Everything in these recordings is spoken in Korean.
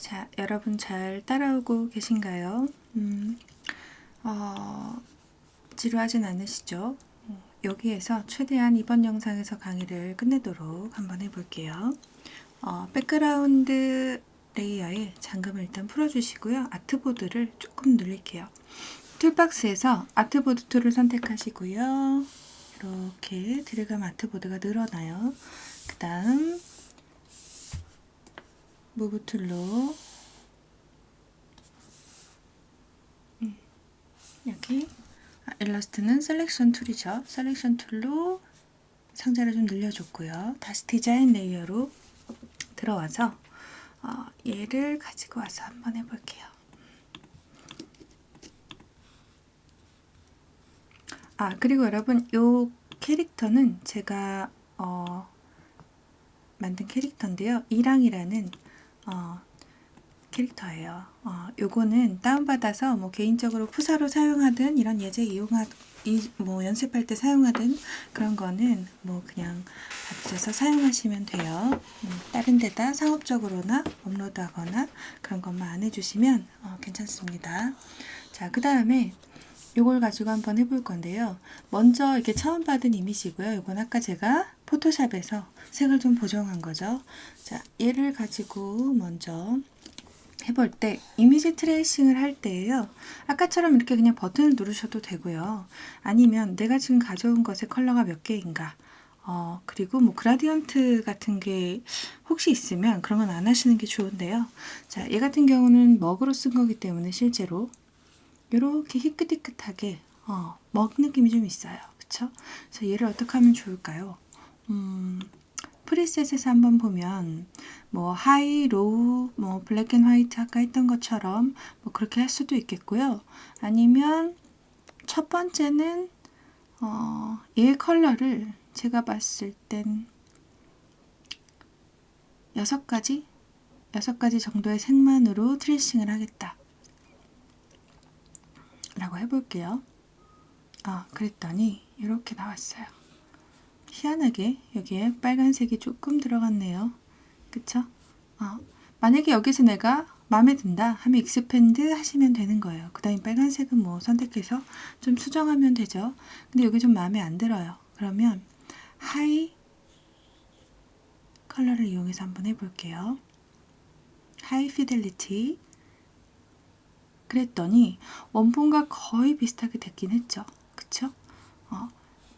자, 여러분 잘 따라오고 계신가요? 지루하진 않으시죠? 여기에서 최대한 이번 영상에서 강의를 끝내도록 한번 해볼게요. 백그라운드 레이어에 잠금을 일단 풀어주시고요. 아트보드를 조금 늘릴게요. 툴박스에서 아트보드 툴을 선택하시고요. 이렇게 들어가면 아트보드가 늘어나요. 그 다음 무브 툴로 여기 일러스트는 셀렉션 툴이죠. 셀렉션 툴로 상자를 좀 늘려줬고요. 다시 디자인 레이어로 들어와서 얘를 가지고 와서 한번 해볼게요. 그리고 여러분 요 캐릭터는 제가 만든 캐릭터인데요. 이랑이라는 캐릭터예요. 요거는 다운받아서 뭐 개인적으로 푸사로 사용하든 이런 예제 연습할 때 사용하든 그런 거는 뭐 그냥 받으셔서 사용하시면 돼요. 다른 데다 상업적으로나 업로드하거나 그런 것만 안 해주시면 괜찮습니다. 자, 그 다음에 요걸 가지고 한번 해볼 건데요. 먼저 이렇게 처음 받은 이미지고요. 이건 아까 제가 포토샵에서 색을 좀 보정한 거죠. 자, 얘를 가지고 먼저 해볼 때 이미지 트레이싱을 할 때예요. 아까처럼 이렇게 그냥 버튼을 누르셔도 되고요. 아니면 내가 지금 가져온 것의 컬러가 몇 개인가, 그리고 뭐 그라디언트 같은 게 혹시 있으면 그런 건 안 하시는 게 좋은데요. 자, 얘 같은 경우는 먹으로 쓴 거기 때문에 실제로 이렇게 희끗희끗하게 먹 느낌이 좀 있어요. 그쵸? 그래서 얘를 어떻게 하면 좋을까요? 프리셋에서 한번 보면 뭐 하이, 로우, 뭐 블랙 앤 화이트 아까 했던 것처럼 뭐 그렇게 할 수도 있겠고요. 아니면 첫 번째는 얘 컬러를 제가 봤을 땐 6가지 정도의 색만으로 트레이싱을 하겠다 라고 해볼게요. 그랬더니 이렇게 나왔어요. 희한하게 여기에 빨간색이 조금 들어갔네요. 그쵸? 만약에 여기서 내가 마음에 든다 하면 익스팬드 하시면 되는 거예요. 그 다음에 빨간색은 뭐 선택해서 좀 수정하면 되죠. 근데 여기 좀 마음에 안 들어요. 그러면 하이 컬러를 이용해서 한번 해볼게요. 하이 피델리티. 그랬더니 원본과 거의 비슷하게 됐긴 했죠. 그쵸?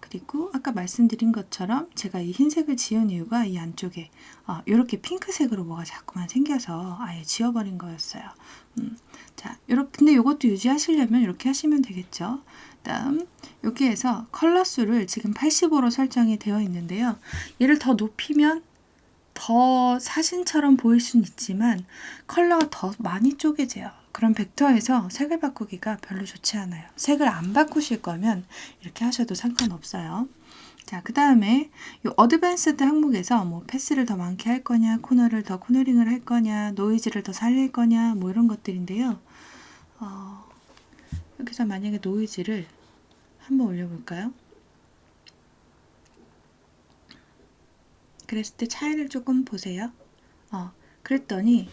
그리고 아까 말씀드린 것처럼 제가 이 흰색을 지운 이유가 이 안쪽에 이렇게 핑크색으로 뭐가 자꾸만 생겨서 아예 지워버린 거였어요. 자, 이렇게 근데 이것도 유지하시려면 이렇게 하시면 되겠죠. 다음 여기에서 컬러 수를 지금 85로 설정이 되어 있는데요. 얘를 더 높이면 더 사진처럼 보일 수는 있지만 컬러가 더 많이 쪼개져요. 그럼 벡터에서 색을 바꾸기가 별로 좋지 않아요. 색을 안 바꾸실 거면 이렇게 하셔도 상관없어요. 자, 그 다음에 이 어드밴스드 항목에서 뭐 패스를 더 많게 할 거냐, 코너를 더 코너링을 할 거냐, 노이즈를 더 살릴 거냐, 뭐 이런 것들인데요. 여기서 만약에 노이즈를 한번 올려볼까요? 그랬을 때 차이를 조금 보세요. 그랬더니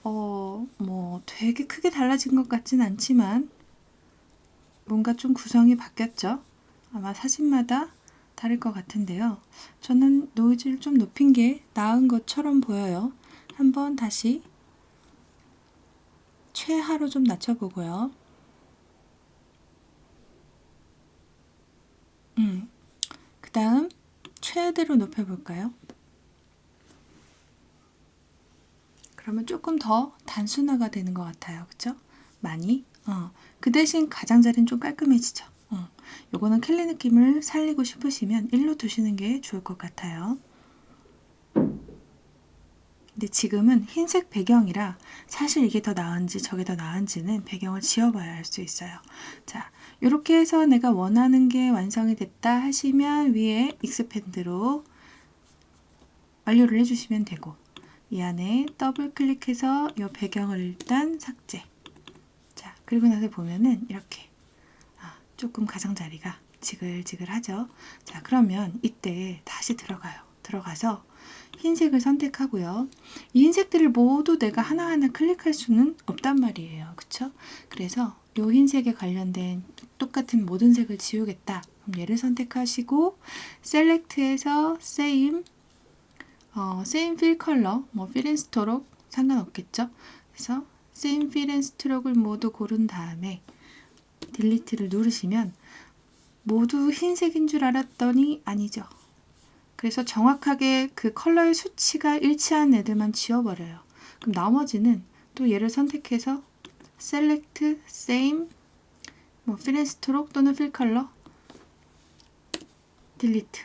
뭐 되게 크게 달라진 것 같진 않지만 뭔가 좀 구성이 바뀌었죠. 아마 사진마다 다를 것 같은데요. 저는 노이즈를 좀 높인 게 나은 것처럼 보여요. 한번 다시 최하로 좀 낮춰보고요. 그 다음 최대로 높여볼까요? 그러면 조금 더 단순화가 되는 것 같아요. 그쵸? 많이. 그 대신 가장자리는 좀 깔끔해지죠. 요거는 캘리 느낌을 살리고 싶으시면 1로 두시는 게 좋을 것 같아요. 근데 지금은 흰색 배경이라 사실 이게 더 나은지 저게 더 나은지는 배경을 지워봐야 알 수 있어요. 자, 이렇게 해서 내가 원하는 게 완성이 됐다 하시면 위에 익스팬드로 완료를 해주시면 되고 이 안에 더블 클릭해서 이 배경을 일단 삭제. 자, 그리고 나서 보면은 이렇게 조금 가장자리가 지글지글하죠. 자, 그러면 이때 다시 들어가요. 들어가서 흰색을 선택하고요. 이 흰색들을 모두 내가 하나하나 클릭할 수는 없단 말이에요. 그쵸? 그래서 이 흰색에 관련된 똑같은 모든 색을 지우겠다. 그럼 얘를 선택하시고 셀렉트에서 same fill color, 뭐 fill and stroke 상관없겠죠? 그래서 same fill and stroke을 모두 고른 다음에 딜리트를 누르시면 모두 흰색인 줄 알았더니 아니죠. 그래서 정확하게 그 컬러의 수치가 일치한 애들만 지워버려요. 그럼 나머지는 또 얘를 선택해서 select same 뭐 fill and stroke 또는 fill color delete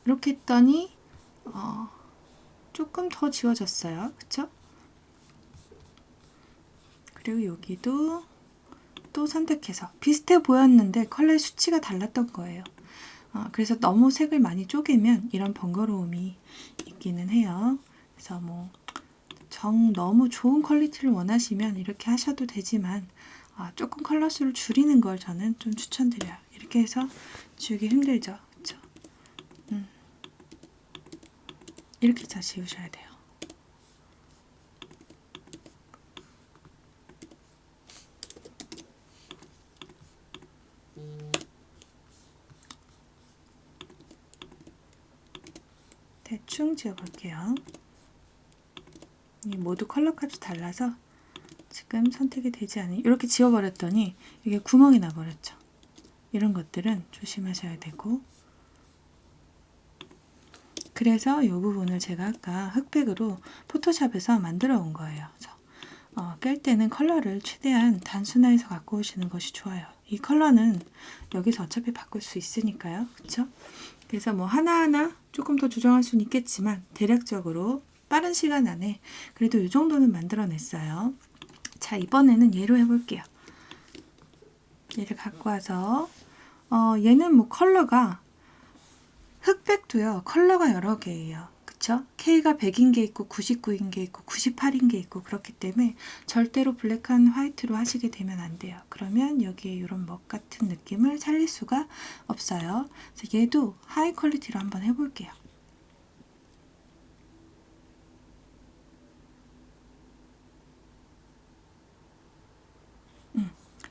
이렇게 했더니 조금 더 지워졌어요. 그쵸? 그리고 여기도 또 선택해서 비슷해 보였는데 컬러의 수치가 달랐던 거예요. 그래서 너무 색을 많이 쪼개면 이런 번거로움이 있기는 해요. 그래서 뭐 너무 좋은 퀄리티를 원하시면 이렇게 하셔도 되지만 조금 컬러 수를 줄이는 걸 저는 좀 추천드려요. 이렇게 해서 지우기 힘들죠. 그쵸? 이렇게 잘 지우셔야 돼요. 대충 지워볼게요. 모두 컬러 값이 달라서 지금 선택이 되지 않으니 이렇게 지워버렸더니 이게 구멍이 나버렸죠. 이런 것들은 조심하셔야 되고 그래서 이 부분을 제가 아까 흑백으로 포토샵에서 만들어 온 거예요. 그래서 깰 때는 컬러를 최대한 단순화해서 갖고 오시는 것이 좋아요. 이 컬러는 여기서 어차피 바꿀 수 있으니까요. 그쵸? 그래서 뭐 하나하나 조금 더 조정할 수는 있겠지만 대략적으로 빠른 시간 안에 그래도 이 정도는 만들어냈어요. 자, 이번에는 얘로 해볼게요. 얘를 갖고 와서 얘는 뭐 컬러가 흑백도요. 컬러가 여러 개예요. 그쵸? K가 100인 게 있고 99인 게 있고 98인 게 있고 그렇기 때문에 절대로 블랙한 화이트로 하시게 되면 안 돼요. 그러면 여기에 이런 먹 같은 느낌을 살릴 수가 없어요. 그래서 얘도 하이 퀄리티로 한번 해볼게요.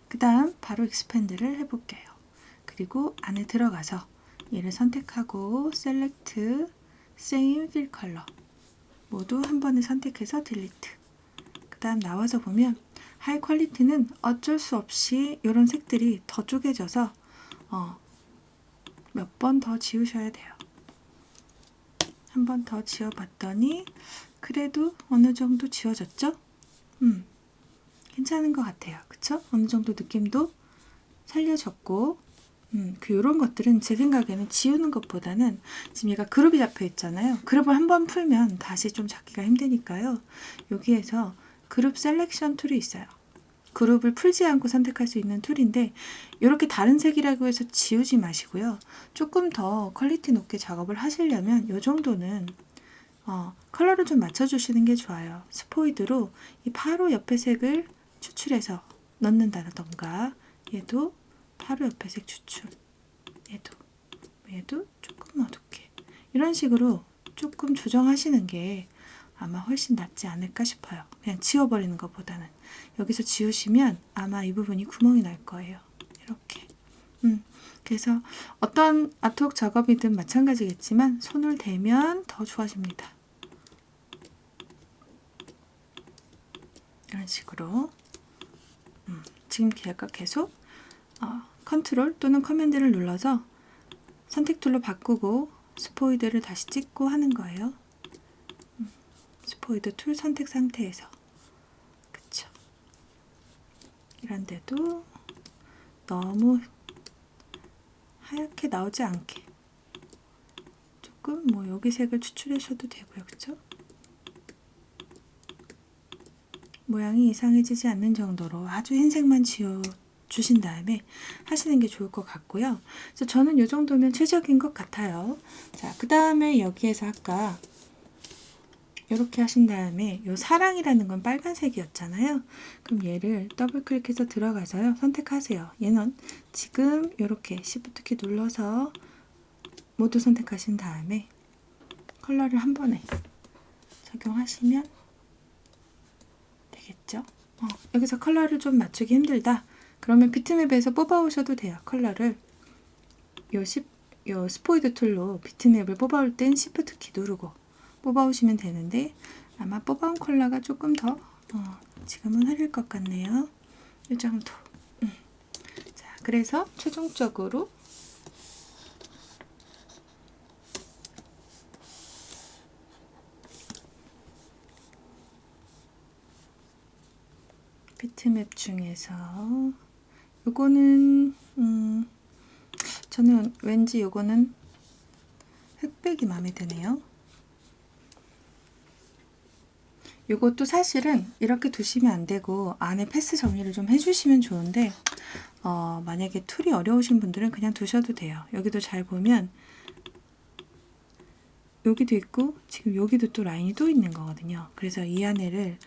그 다음 바로 익스팬드를 해볼게요. 그리고 안에 들어가서 얘를 선택하고 셀렉트 same fill color 모두 한 번에 선택해서 딜리트. 그 다음 나와서 보면 하이 퀄리티는 어쩔 수 없이 이런 색들이 더 쪼개져서 몇 번 더 지우셔야 돼요. 한 번 더 지워봤더니 그래도 어느 정도 지워졌죠? 괜찮은 것 같아요. 그쵸? 어느 정도 느낌도 살려졌고 요런 것들은 제 생각에는 지우는 것보다는 지금 얘가 그룹이 잡혀 있잖아요. 그룹을 한번 풀면 다시 좀 잡기가 힘드니까요. 여기에서 그룹 셀렉션 툴이 있어요. 그룹을 풀지 않고 선택할 수 있는 툴인데 이렇게 다른 색이라고 해서 지우지 마시고요. 조금 더 퀄리티 높게 작업을 하시려면 이 정도는 컬러를 좀 맞춰주시는 게 좋아요. 스포이드로 이 바로 옆에 색을 추출해서 넣는다던가 얘도 바로 옆에 색 추출 얘도 조금 어둡게 이런 식으로 조금 조정하시는 게 아마 훨씬 낫지 않을까 싶어요. 그냥 지워버리는 것보다는 여기서 지우시면 아마 이 부분이 구멍이 날 거예요. 이렇게 그래서 어떤 아트웍 작업이든 마찬가지겠지만 손을 대면 더 좋아집니다. 이런 식으로 지금 제가 계속 컨트롤 또는 커맨드를 눌러서 선택 툴로 바꾸고 스포이드를 다시 찍고 하는 거예요. 스포이드 툴 선택 상태에서 그쵸? 이런데도 너무 하얗게 나오지 않게 조금 뭐 여기 색을 추출하셔도 되고요. 그쵸? 모양이 이상해지지 않는 정도로 아주 흰색만 지워주신 다음에 하시는 게 좋을 것 같고요. 그래서 저는 이 정도면 최적인 것 같아요. 자, 그 다음에 여기에서 아까 이렇게 하신 다음에 이 사랑이라는 건 빨간색이었잖아요. 그럼 얘를 더블 클릭해서 들어가서요. 선택하세요. 얘는 지금 이렇게 Shift 키 눌러서 모두 선택하신 다음에 컬러를 한 번에 적용하시면 되겠죠. 여기서 컬러를 좀 맞추기 힘들다. 그러면 비트맵에서 뽑아오셔도 돼요. 컬러를 요 스포이드 툴로 비트맵을 뽑아올 땐 Shift 키 누르고 뽑아오시면 되는데 아마 뽑아온 컬러가 조금 더 지금은 흐릴 것 같네요. 이 정도. 자, 그래서 최종적으로 비트맵 중에서 요거는 저는 왠지 요거는 흑백이 마음에 드네요. 요것도 사실은 이렇게 두시면 안 되고 안에 패스 정리를 좀 해주시면 좋은데 만약에 툴이 어려우신 분들은 그냥 두셔도 돼요. 여기도 잘 보면 여기도 있고 지금 여기도 또 라인이 또 있는 거거든요. 그래서 이 안에를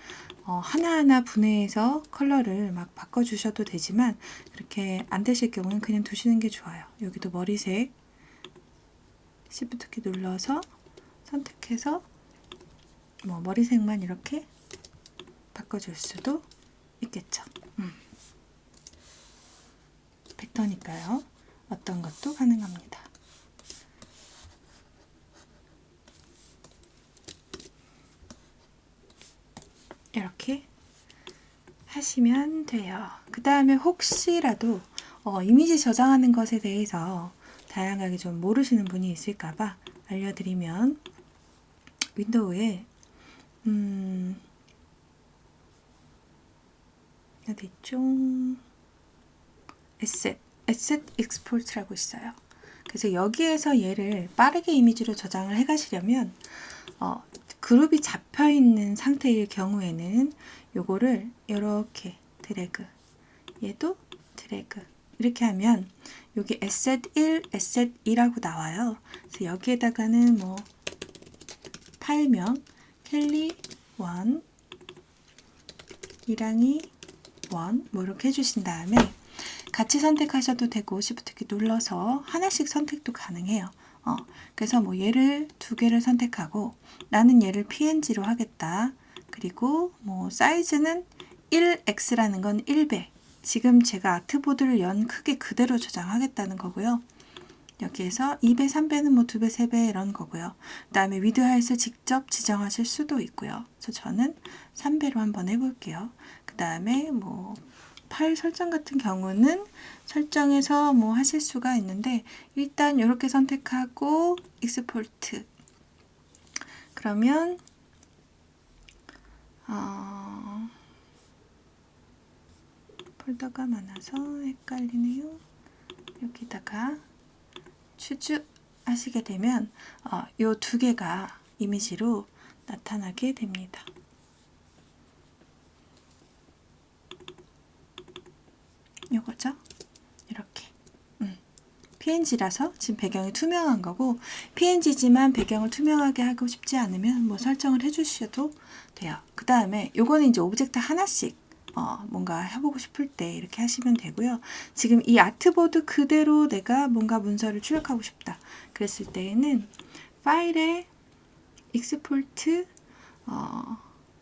하나하나 분해해서 컬러를 막 바꿔주셔도 되지만 그렇게 안 되실 경우는 그냥 두시는 게 좋아요. 여기도 머리색 Shift 키 눌러서 선택해서 머리색만 이렇게 바꿔줄 수도 있겠죠. 벡터니까요. 어떤 것도 가능합니다. 이렇게 하시면 돼요. 그 다음에 혹시라도 이미지 저장하는 것에 대해서 다양하게 좀 모르시는 분이 있을까봐 알려드리면 윈도우에 어디 있죠? 에셋 익스포트라고 있어요. 그래서 여기에서 얘를 빠르게 이미지로 저장을 해 가시려면 그룹이 잡혀 있는 상태일 경우에는 요거를 이렇게 드래그, 얘도 드래그 이렇게 하면 여기 에셋 1, 에셋 2라고 나와요. 그래서 여기에다가는 파일명 켈리 1, 이랑이 1 이렇게 해주신 다음에 같이 선택하셔도 되고 Shift 키 눌러서 하나씩 선택도 가능해요. 그래서 얘를 두 개를 선택하고 나는 얘를 PNG로 하겠다. 그리고 사이즈는 1x라는 건 1배. 지금 제가 아트보드를 연 크기 그대로 저장하겠다는 거고요. 여기에서 2배, 3배는 2배, 3배 이런 거고요. 그 다음에 위드 하이트 직접 지정하실 수도 있고요. 그래서 저는 3배로 한번 해볼게요. 그 다음에 파일 설정 같은 경우는 설정해서 하실 수가 있는데 일단 이렇게 선택하고 익스포트 그러면 폴더가 많아서 헷갈리네요. 여기다가 추주 하시게 되면 요 두 개가 이미지로 나타나게 됩니다. 요거죠? 이렇게 PNG라서 지금 배경이 투명한 거고 PNG지만 배경을 투명하게 하고 싶지 않으면 설정을 해주셔도 돼요. 그 다음에 요거는 이제 오브젝트 하나씩 뭔가 해보고 싶을 때 이렇게 하시면 되고요. 지금 이 아트보드 그대로 내가 뭔가 문서를 출력하고 싶다. 그랬을 때에는 파일에 익스포트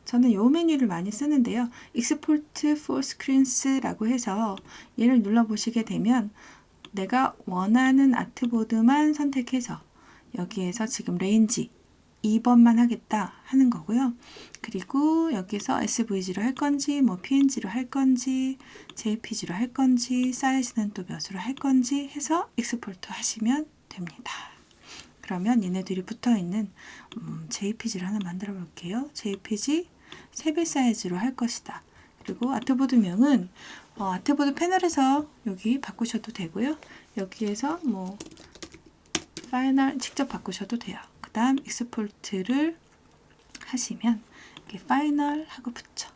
저는 요 메뉴를 많이 쓰는데요. Export for Screens라고 해서 얘를 눌러보시게 되면 내가 원하는 아트보드만 선택해서 여기에서 지금 레인지 2번만 하겠다 하는 거고요. 그리고 여기서 SVG로 할 건지 PNG로 할 건지 JPG로 할 건지 사이즈는 또 몇으로 할 건지 해서 익스포트 하시면 됩니다. 그러면 얘네들이 붙어있는 JPG를 하나 만들어 볼게요. JPG 3배 사이즈로 할 것이다. 그리고 아트보드명은 아트보드 패널에서 여기 바꾸셔도 되고요. 여기에서 파이널 직접 바꾸셔도 돼요. 그 다음 익스포트를 하시면 이렇게 파이널 하고 붙여.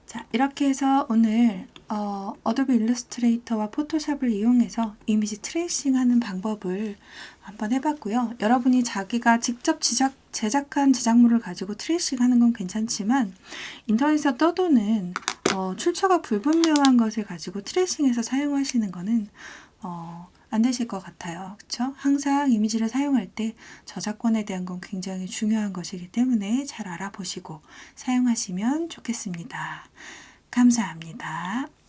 자, 이렇게 해서 오늘 어도비 일러스트레이터와 포토샵을 이용해서 이미지 트레이싱 하는 방법을 한번 해봤고요. 여러분이 자기가 직접 제작한 제작물을 가지고 트레이싱 하는 건 괜찮지만 인터넷에서 떠도는 출처가 불분명한 것을 가지고 트레이싱해서 사용하시는 거는 안 되실 것 같아요. 그쵸? 항상 이미지를 사용할 때 저작권에 대한 건 굉장히 중요한 것이기 때문에 잘 알아보시고 사용하시면 좋겠습니다. 감사합니다.